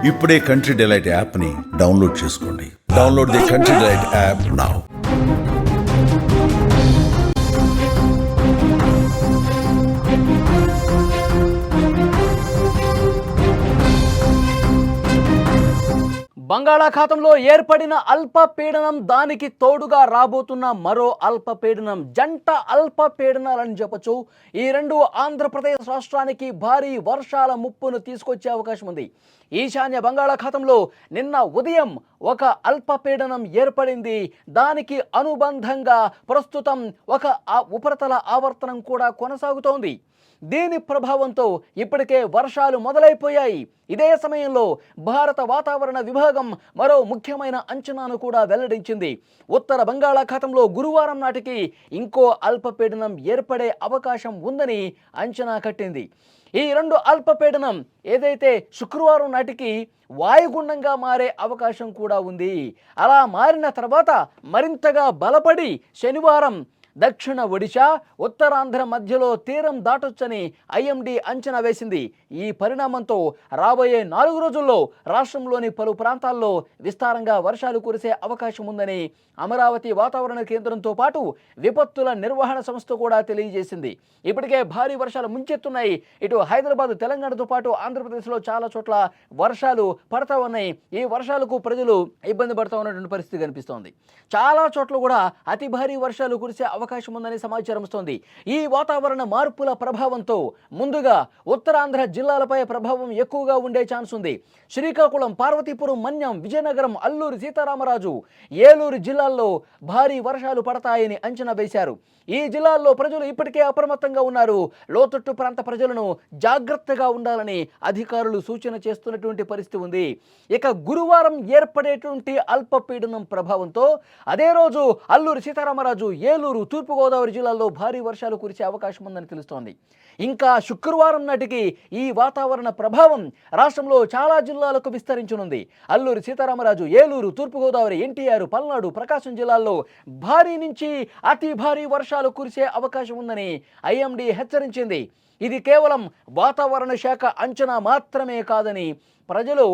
ఇప్పుడే country delight యాప్ని download చేసుకోండి. Download the country delight app now. బంగాళాఖాతంలో ఏర్పడిన అల్పపీడనం, దానికి తోడుగా రాబోతున్న మరో అల్పపీడనం, జంట అల్పపీడనాలని చెప్పొచ్చు. ఈ రెండు ఆంధ్రప్రదేశ్ రాష్ట్రానికి భారీ వర్షాల ముప్పును తీసుకొచ్చే అవకాశం ఉంది. ఈశాన్య బంగాళాఖాతంలో నిన్న ఉదయం ఒక అల్పపీడనం ఏర్పడింది. దానికి అనుబంధంగా ప్రస్తుతం ఒక ఉపరితల ఆవర్తనం కూడా కొనసాగుతోంది. దీని ప్రభావంతో ఇప్పటికే వర్షాలు మొదలైపోయాయి. ఇదే సమయంలో భారత వాతావరణ విభాగం మరో ముఖ్యమైన అంచనాను కూడా వెల్లడించింది. ఉత్తర బంగాళాఖాతంలో గురువారం నాటికి ఇంకో అల్పపీడనం ఏర్పడే అవకాశం ఉందని అంచనా కట్టింది. ఈ రెండు అల్పపీడనం ఏదైతే శుక్రవారం నాటికి వాయుగుండంగా మారే అవకాశం కూడా ఉంది. అలా మారిన తర్వాత మరింతగా బలపడి శనివారం దక్షిణ ఒడిశా, ఉత్తరాంధ్ర మధ్యలో తీరం దాటొచ్చని ఐఎండీ అంచనా వేసింది. ఈ పరిణామంతో రాబోయే 4 రోజుల్లో రాష్ట్రంలోని పలు ప్రాంతాల్లో విస్తారంగా వర్షాలు కురిసే అవకాశం ఉందని అమరావతి వాతావరణ కేంద్రంతో పాటు విపత్తుల నిర్వహణ సంస్థ కూడా తెలియజేసింది. ఇప్పటికే భారీ వర్షాలు ముంచెత్తున్నాయి. ఇటు హైదరాబాద్, తెలంగాణతో పాటు ఆంధ్రప్రదేశ్లో చాలా చోట్ల వర్షాలు పడతా ఉన్నాయి. ఈ వర్షాలకు ప్రజలు ఇబ్బంది పడుతూ ఉన్నటువంటి పరిస్థితి కనిపిస్తోంది. చాలా చోట్ల కూడా అతి భారీ వర్షాలు కురిసే అవకాశం ఉందని సమాచారం వస్తోంది. ఈ వాతావరణ మార్పుల ప్రభావంతో ముందుగా ఉత్తరాంధ్ర జిల్లాలపై ప్రభావం ఎక్కువగా ఉండే ఛాన్స్ ఉంది. శ్రీకాకుళం, పార్వతీపురం, మన్యం, విజయనగరం, అల్లూరు సీతారామరాజు, ఏలూరు జిల్లాల్లో భారీ వర్షాలు పడతాయని అంచనా వేశారు. ఈ జిల్లాల్లో ప్రజలు ఇప్పటికే అప్రమత్తంగా ఉన్నారు. లోతట్టు ప్రాంత ప్రజలను జాగ్రత్తగా ఉండాలని అధికారులు సూచన చేస్తున్నటువంటి పరిస్థితి ఉంది. ఇక గురువారం ఏర్పడేటువంటి అల్పపీడనం ప్రభావంతో అదే రోజు అల్లూరు సీతారామరాజు, ఏలూరు, తూర్పుగోదావరి జిల్లాల్లో భారీ వర్షాలు కురిసే అవకాశం ఉందని తెలుస్తోంది. ఇంకా శుక్రవారం నాటికి ఈ వాతావరణ ప్రభావం రాష్ట్రంలో చాలా జిల్లాలకు విస్తరించనుంది. అల్లూరు సీతారామరాజు, ఏలూరు, తూర్పుగోదావరి, ఎన్టీఆర్, పల్నాడు, ప్రకాశం జిల్లాల్లో భారీ నుంచి అతి భారీ వర్షాలు కురిసే అవకాశం ఉందని ఐఎండీ హెచ్చరించింది. ఇది కేవలం వాతావరణ శాఖ అంచనా మాత్రమే కాదని, ప్రజలు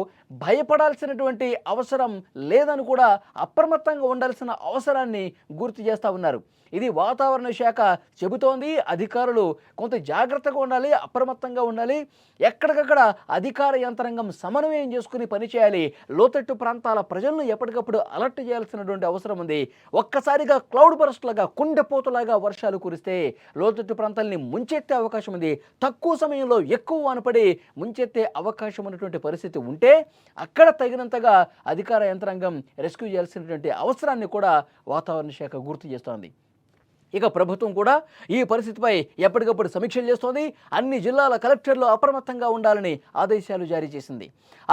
భయపడాల్సినటువంటి అవసరం లేదని కూడా అప్రమత్తంగా ఉండాల్సిన అవసరాన్ని గుర్తు చేస్తూ ఉన్నారు. ఇది వాతావరణ శాఖ చెబుతోంది. అధికారులు కొంత జాగ్రత్తగా ఉండాలి, అప్రమత్తంగా ఉండాలి. ఎక్కడికక్కడ అధికార యంత్రాంగం సమన్వయం చేసుకుని పనిచేయాలి. లోతట్టు ప్రాంతాల ప్రజలను ఎప్పటికప్పుడు అలర్ట్ చేయాల్సినటువంటి అవసరం ఉంది. ఒక్కసారిగా క్లౌడ్ బర్స్ట్ లాగా, కుండపోతలాగా వర్షాలు కురిస్తే లోతట్టు ప్రాంతాలని ముంచెత్తే అవకాశం ఉంది. తక్కువ సమయంలో ఎక్కువ వానపడి ముంచెత్తే అవకాశం ఉన్నటువంటి పరిస్థితి ఉంటే అక్కడ తగినంతగా అధికార యంత్రాంగం రెస్క్యూ చేయాల్సినటువంటి అవసరాన్ని కూడా వాతావరణ శాఖ గుర్తు చేస్తోంది. ఇక ప్రభుత్వం కూడా ఈ పరిస్థితిపై ఎప్పటికప్పుడు సమీక్షలు చేస్తోంది. అన్ని జిల్లాల కలెక్టర్లు అప్రమత్తంగా ఉండాలని ఆదేశాలు జారీ చేసింది.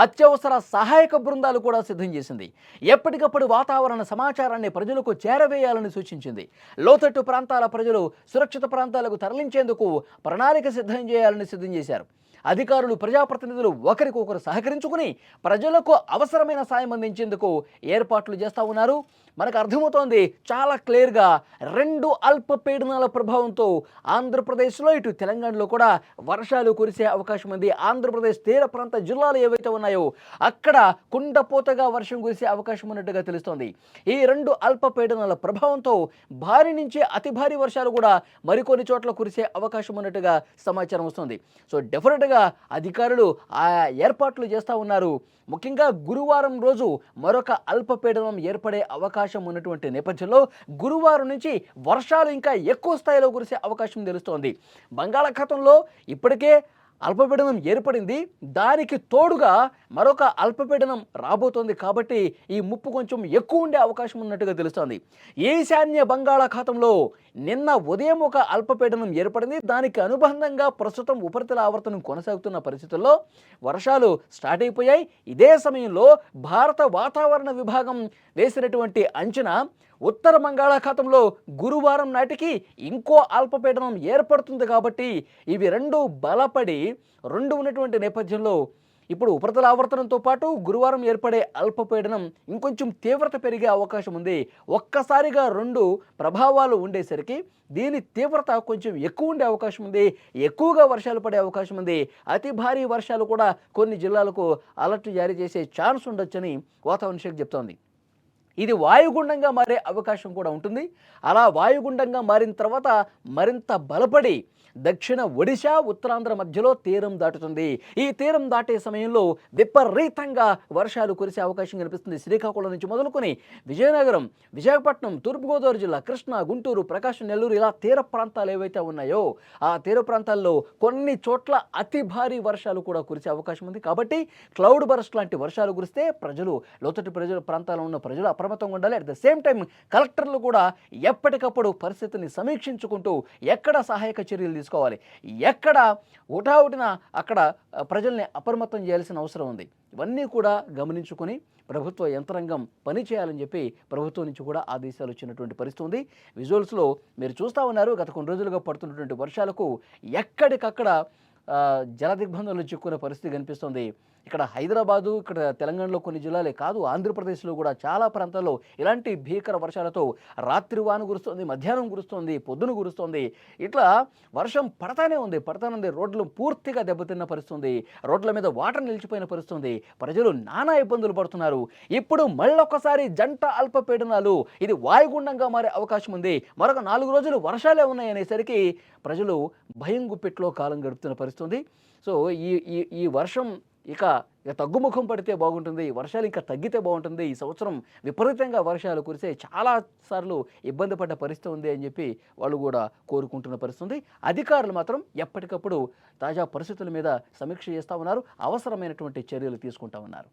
అత్యవసర సహాయక బృందాలు కూడా సిద్ధం చేసింది. ఎప్పటికప్పుడు వాతావరణ సమాచారాన్ని ప్రజలకు చేరవేయాలని సూచించింది. లోతట్టు ప్రాంతాల ప్రజలు సురక్షిత ప్రాంతాలకు తరలించేందుకు ప్రణాళిక సిద్ధం చేశారు. అధికారులు, ప్రజాప్రతినిధులు ఒకరికొకరు సహకరించుకుని ప్రజలకు అవసరమైన సాయం అందించేందుకు ఏర్పాట్లు చేస్తూ ఉన్నారు. మనకు అర్థమవుతోంది చాలా క్లియర్గా. 2 అల్పపీడనాల ప్రభావంతో ఆంధ్రప్రదేశ్లో, ఇటు తెలంగాణలో కూడా వర్షాలు కురిసే అవకాశం ఉంది. ఆంధ్రప్రదేశ్ తీర ప్రాంత జిల్లాలు ఏవైతే ఉన్నాయో అక్కడ కుండపోతగా వర్షం కురిసే అవకాశం ఉన్నట్టుగా తెలుస్తోంది. ఈ 2 అల్పపీడనాల ప్రభావంతో భారీ నుంచి అతి భారీ వర్షాలు కూడా మరికొన్ని చోట్ల కురిసే అవకాశం ఉన్నట్టుగా సమాచారం వస్తుంది. సో డెఫినెట్గా అధికారులు ఆ ఏర్పాట్లు చేస్తూ ఉన్నారు. ముఖ్యంగా గురువారం రోజు మరొక అల్పపీడనం ఏర్పడే అవకాశం ఉన్నటువంటి నేపథ్యంలో గురువారం నుంచి వర్షాలు ఇంకా ఎక్కువ స్థాయిలో కురిసే అవకాశం తెలుస్తోంది. బంగాళాఖాతంలో ఇప్పటికే అల్పపీడనం ఏర్పడింది. దానికి తోడుగా మరొక అల్పపీడనం రాబోతోంది. కాబట్టి ఈ ముప్పు కొంచెం ఎక్కువ ఉండే అవకాశం ఉన్నట్టుగా తెలుస్తోంది. ఈశాన్య బంగాళాఖాతంలో నిన్న ఉదయం ఒక అల్పపీడనం ఏర్పడింది. దానికి అనుబంధంగా ప్రస్తుతం ఉపరితల ఆవర్తనం కొనసాగుతున్న పరిస్థితుల్లో వర్షాలు స్టార్ట్ అయిపోయాయి. ఇదే సమయంలో భారత వాతావరణ విభాగం వేసినటువంటి అంచనా ఉత్తర బంగాళాఖాతంలో గురువారం నాటికి ఇంకో అల్పపీడనం ఏర్పడుతుంది. కాబట్టి ఇవి 2 బలపడి 2 ఉన్నటువంటి నేపథ్యంలో ఇప్పుడు ఉపరితల ఆవర్తనంతో పాటు గురువారం ఏర్పడే అల్పపీడనం ఇంకొంచెం తీవ్రత పెరిగే అవకాశం ఉంది. ఒక్కసారిగా 2 ప్రభావాలు ఉండేసరికి దీని తీవ్రత కొంచెం ఎక్కువ ఉండే అవకాశం ఉంది. ఎక్కువగా వర్షాలు పడే అవకాశం ఉంది. అతి భారీ వర్షాలు కూడా కొన్ని జిల్లాలకు అలర్ట్ జారీ చేసే ఛాన్స్ ఉండొచ్చని వాతావరణ శాఖ చెప్తోంది. ఇది వాయుగుండంగా మారే అవకాశం కూడా ఉంటుంది. అలా వాయుగుండంగా మారిన తర్వాత మరింత బలపడి దక్షిణ ఒడిశా ఉత్తరాంధ్ర మధ్యలో తీరం దాటుతుంది. ఈ తీరం దాటే సమయంలో విపరీతంగా వర్షాలు కురిసే అవకాశం కనిపిస్తుంది. శ్రీకాకుళం నుంచి మొదలుకొని విజయనగరం, విశాఖపట్నం, తూర్పుగోదావరి జిల్లా, కృష్ణా, గుంటూరు, ప్రకాశం, నెల్లూరు ఇలా తీర ప్రాంతాలు ఏవైతే ఉన్నాయో ఆ తీర ప్రాంతాల్లో కొన్ని చోట్ల అతి భారీ వర్షాలు కూడా కురిసే అవకాశం ఉంది. కాబట్టి క్లౌడ్ బరస్ట్ లాంటి వర్షాలు కురిస్తే లోతట్టు ప్రాంతాల్లో ఉన్న ప్రజలు అప్రమత్తంగా ఉండాలి. అట్ ద సేమ్ టైం కలెక్టర్లు కూడా ఎప్పటికప్పుడు పరిస్థితిని సమీక్షించుకుంటూ ఎక్కడ సహాయక చర్యలు తీసుకోవాలి, ఎక్కడ హుటాహుటిన అక్కడ ప్రజల్ని అప్రమత్తం చేయాల్సిన అవసరం ఉంది. ఇవన్నీ కూడా గమనించుకొని ప్రభుత్వ యంత్రాంగం పనిచేయాలని చెప్పి ప్రభుత్వం నుంచి కూడా ఆదేశాలు వచ్చినటువంటి పరిస్థితి ఉంది. విజువల్స్లో మీరు చూస్తూ ఉన్నారు. గత కొన్ని రోజులుగా పడుతున్నటువంటి వర్షాలకు ఎక్కడికక్కడ జల దిగ్బంధంలో చిక్కుకునే పరిస్థితి కనిపిస్తుంది. ఇక్కడ హైదరాబాదు, ఇక్కడ తెలంగాణలో కొన్ని జిల్లాలే కాదు, ఆంధ్రప్రదేశ్లో కూడా చాలా ప్రాంతాల్లో ఇలాంటి భీకర వర్షాలతో రాత్రి వాన కురుస్తుంది, మధ్యాహ్నం కురుస్తుంది, పొద్దున కురుస్తుంది. ఇట్లా వర్షం పడతానే ఉంది. రోడ్లు పూర్తిగా దెబ్బతిన్న పరిస్థితుంది. రోడ్ల మీద వాటర్ నిలిచిపోయిన పరిస్థితుంది. ప్రజలు నానా ఇబ్బందులు పడుతున్నారు. ఇప్పుడు మళ్ళొకసారి జంట అల్పపీడనాలు ఇది వాయుగుండంగా మారే అవకాశం ఉంది. మరొక 4 రోజులు వర్షాలే ఉన్నాయనేసరికి ప్రజలు భయం గుప్పెట్లో కాలం గడుపుతున్న పరిస్థితుంది. సో ఈ వర్షం ఇక తగ్గుముఖం పడితే బాగుంటుంది. వర్షాలు ఇంకా తగ్గితే బాగుంటుంది. ఈ సంవత్సరం విపరీతంగా వర్షాలు కురిసే చాలాసార్లు ఇబ్బంది పడ్డ పరిస్థితి ఉంది అని చెప్పి వాళ్ళు కూడా కోరుకుంటున్న పరిస్థితి. అధికారులు మాత్రం ఎప్పటికప్పుడు తాజా పరిస్థితుల మీద సమీక్ష చేస్తూ ఉన్నారు. అవసరమైనటువంటి చర్యలు తీసుకుంటా ఉన్నారు.